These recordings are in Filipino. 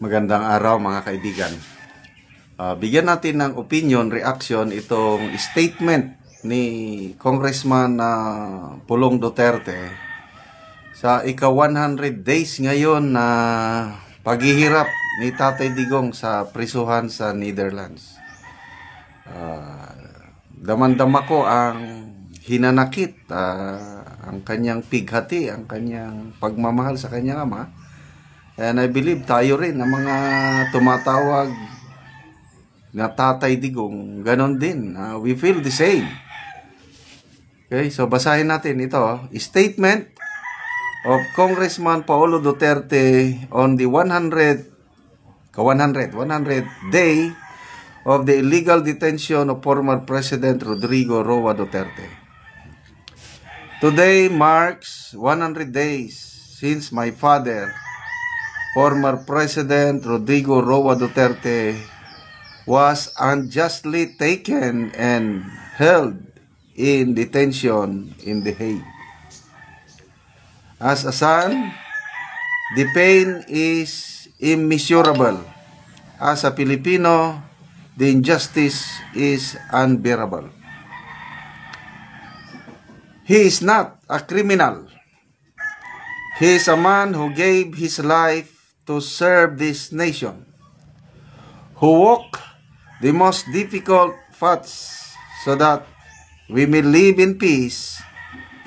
Magandang araw mga kaibigan. Bigyan natin ng opinion, reaction itong statement ni Congressman Pulong Duterte sa ika-100 days ngayon na paghihirap ni Tatay Digong sa prisuhan sa Netherlands. Damandama ko ang hinanakit, ang kanyang pighati, ang kanyang pagmamahal sa kanyang ama. And I believe tayo rin ang mga tumatawag na Tatay Digong, ganon din. We feel the same. Okay, so basahin natin ito. Statement of Congressman Paulo Duterte on the 100th day of the illegal detention of former President Rodrigo Roa Duterte. Today marks 100 days since my father, former President Rodrigo Roa Duterte, was unjustly taken and held in detention in The Hague. As a son, the pain is immeasurable. As a Filipino, the injustice is unbearable. He is not a criminal. He is a man who gave his life to serve this nation, who walk the most difficult paths so that we may live in peace,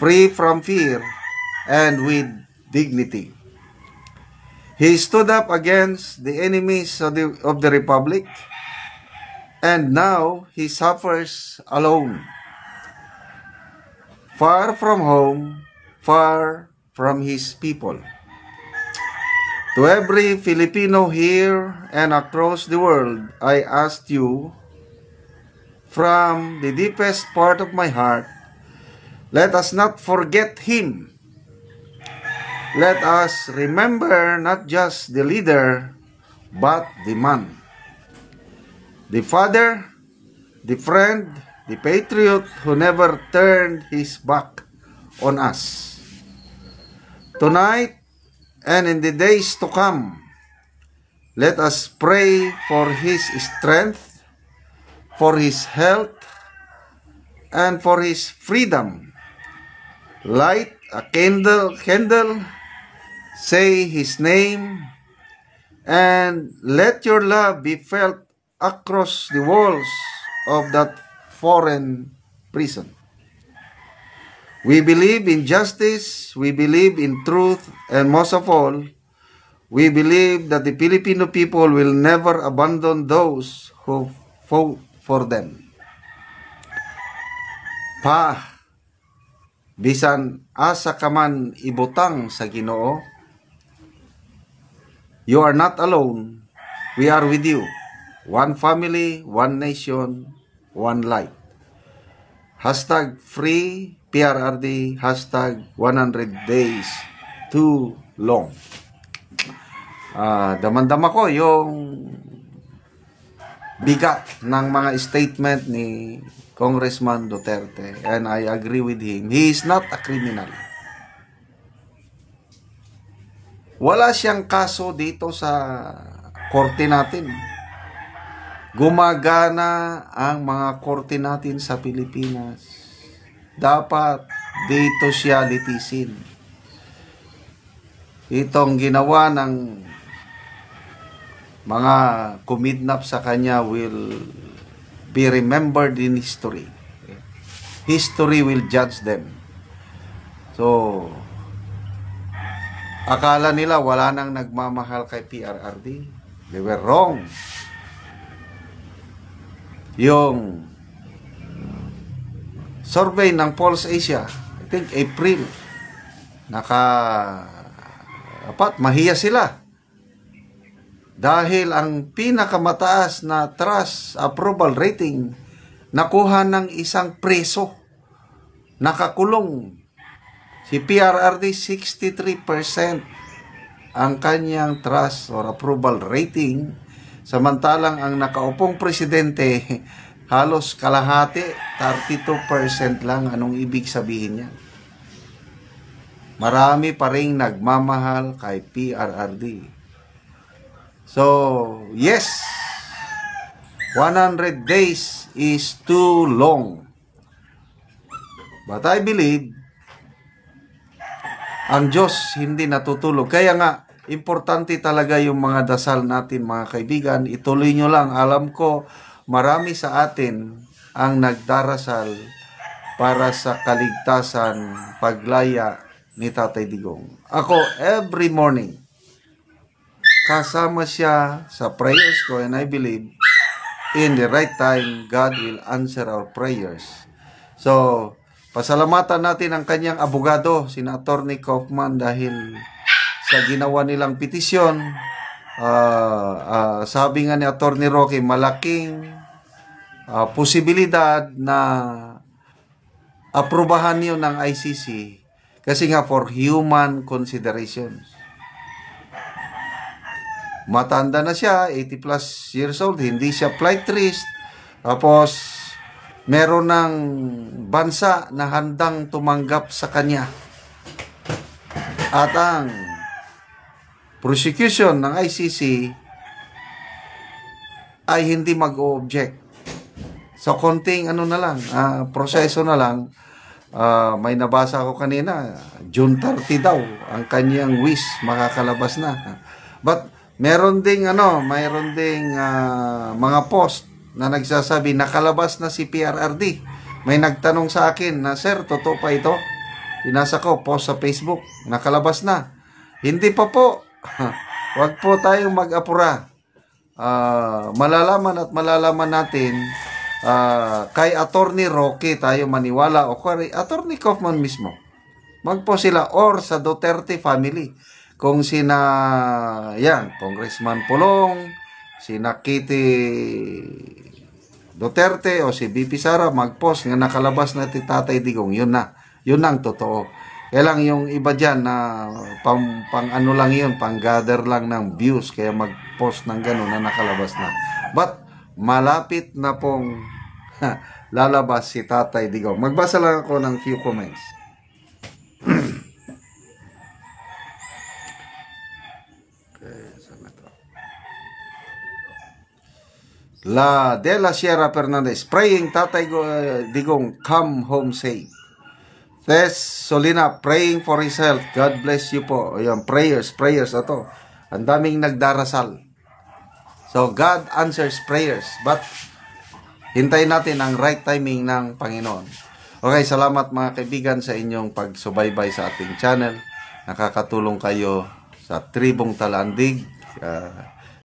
free from fear, and with dignity. He stood up against the enemies of the Republic, and now he suffers alone, far from home, far from his people. To every Filipino here and across the world, I ask you, from the deepest part of my heart, let us not forget him. Let us remember not just the leader, but the man, the father, the friend, the patriot who never turned his back on us. Tonight, and in the days to come, let us pray for his strength, for his health, and for his freedom. Light a candle, say his name, and let your love be felt across the walls of that foreign prison. We believe in justice, we believe in truth, and most of all, we believe that the Filipino people will never abandon those who fought for them. Bisan asa ka man ibutang sa Ginoo, you are not alone. We are with you. One family, one nation, one light. Hashtag free PRRD, hashtag 100 days too long. Damandama ko yung bigat ng mga statement ni Congressman Duterte, and I agree with him. He is not a criminal. Wala siyang kaso dito sa korte natin. Gumagana ang mga korte natin sa Pilipinas. Dapat dito siya litisin. Itong ginawa ng mga kumidnap sa kanya will be remembered in history. History will judge them. So, akala nila wala nang nagmamahal kay PRRD. They were wrong. Yung survey ng Pulse Asia, I think April, mahiya sila. Dahil ang pinakamataas na trust approval rating nakuha ng isang preso, nakakulong. Si PRRD 63% ang kanyang trust or approval rating, samantalang ang nakaupong presidente halos kalahati, 32% lang. Anong ibig sabihin niya? Marami pa ring nagmamahal kay PRRD. So, yes, 100 days is too long. But I believe, ang Diyos hindi natutulog. Kaya nga, importante talaga yung mga dasal natin, mga kaibigan. Ituloy nyo lang. Alam ko, marami sa atin ang nagdarasal para sa kaligtasan, paglaya ni Tatay Digong. Ako, every morning, kasama siya sa prayers ko, and I believe, in the right time, God will answer our prayers. So, pasalamatan natin ang kanyang abogado, sina Attorney Kaufman, dahil sa ginawa nilang petisyon. Sabi nga ni Attorney Roque, malaking posibilidad na aprubahan yun ng ICC kasi nga for human considerations. Matanda na siya, 80 plus years old, hindi siya flight risk. Tapos, meron ng bansa na handang tumanggap sa kanya. At ang prosecution ng ICC ay hindi mag-o-object. So, konting proseso na lang. May nabasa ako kanina, June 30 daw, ang kanyang wish, makakalabas na. But, mayroon ding mga post na nagsasabi nakalabas na si PRRD. May nagtanong sa akin na, sir, totoo pa ito? Pinasa ko, post sa Facebook, nakalabas na. Hindi pa po. Huwag po tayong mag-apura. Malalaman natin kay Attorney Roque tayo maniwala o kay Attorney Kaufman mismo. Magpo sila or sa Duterte family. Kung Congressman Pulong, sina Kitty Duterte o si BP Sara mag-post nga nakalabas na ti Tatay Digong, yun ang totoo. Kaya lang yung iba dyan na pang ano lang yun, pang gather lang ng views, kaya mag-post ng gano'n na nakalabas na. But malapit na pong lalabas si Tatay Digong. Magbasa lang ako ng few comments. La de la Sierra Fernandez, praying Tatay Digong come home safe. Tess Solina, praying for his health. God bless you po. Ayan, prayers ato. Ang daming nagdarasal. So, God answers prayers. But, hintayin natin ang right timing ng Panginoon. Okay, salamat mga kaibigan sa inyong pagsubaybay sa ating channel. Nakakatulong kayo sa Tribong Talandig.